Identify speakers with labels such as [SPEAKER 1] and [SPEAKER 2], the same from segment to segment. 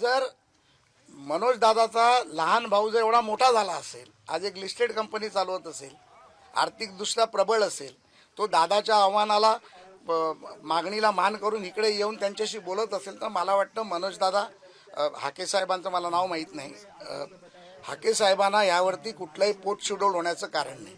[SPEAKER 1] जर मनोज दादाचा लहान भाऊ जर एवढा मोठा झाला असेल, आज एक लिस्टेड कंपनी चालवत असेल, आर्थिकदृष्ट्या प्रबळ असेल, तो दादाच्या आव्हानाला मागणीला मान करून इकडे येऊन त्यांच्याशी बोलत असेल, तर मला वाटतं मनोज दादा हाके साहेबांचं मला नाव माहीत नाही, हाके साहेबांना यावरती कुठलंही पोटशुडोल होण्याचं कारण नाही.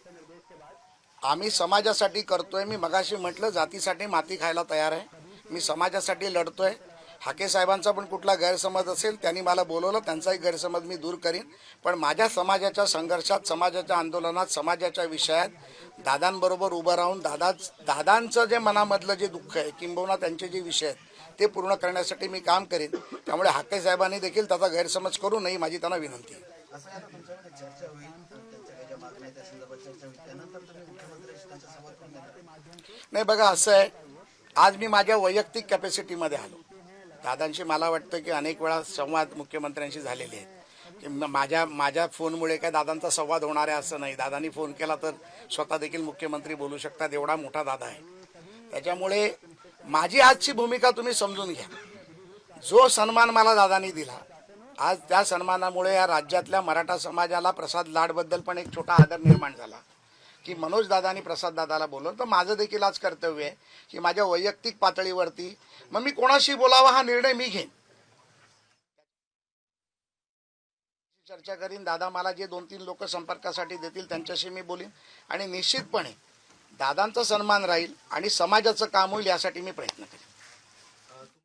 [SPEAKER 1] आम्ही समाजासाठी करतोय. मी मगाशी म्हटलं जातीसाठी माती खायला तयार आहे. मी समाजासाठी लढतोय. हाके साहेबांचा पण कुठला गैरसमज असेल त्यांनी मला बोलवलं, त्यांचाही गैरसमज मी दूर करीन. पण माझ्या समाजाच्या संघर्षात, समाजाच्या आंदोलनात, समाजाच्या विषयात दादांबरोबर उभं राहून दादांचं जे मनामधलं जे दुःख आहे किंबहुना त्यांचे जे विषय आहेत ते पूर्ण करण्यासाठी मी काम करीन. त्यामुळे हाके साहेबांनी देखील त्याचा गैरसमज करू नये, माझी त्यांना विनंती आहे. नाही बघा, असं आहे, आज मी माझ्या वैयक्तिक कॅपॅसिटीमध्ये आलो. दादांशी मला वाटतं की अनेक वेळा संवाद मुख्यमंत्र्यांशी झालेले आहेत की माझ्या फोनमुळे काय दादांचा संवाद होणार आहे असं नाही. दादांनी फोन केला तर स्वतः देखील मुख्यमंत्री बोलू शकतात, एवढा मोठा दादा आहे. त्याच्यामुळे माझी आजची भूमिका तुम्ही समजून घ्या. जो सन्मान मला दादांनी दिला, आज त्या सन्मानामुळे या राज्यातल्या मराठा समाजाला प्रसाद लाडबद्दल पण एक छोटा आदर निर्माण झाला की मनोज दादांनी प्रसाद दादाला बोलवलं. तर माझं देखील आज कर्तव्य आहे की माझ्या वैयक्तिक पातळीवरती मग मी कोणाशी बोलावा हा निर्णय मी घेईन. चर्चा करीन. दादा मला जे 2-3 लोक संपर्कासाठी देतील त्यांच्याशी मी बोलीन आणि निश्चितपणे दादांचा सन्मान राहील आणि समाजाचं काम होईल यासाठी मी प्रयत्न करेन.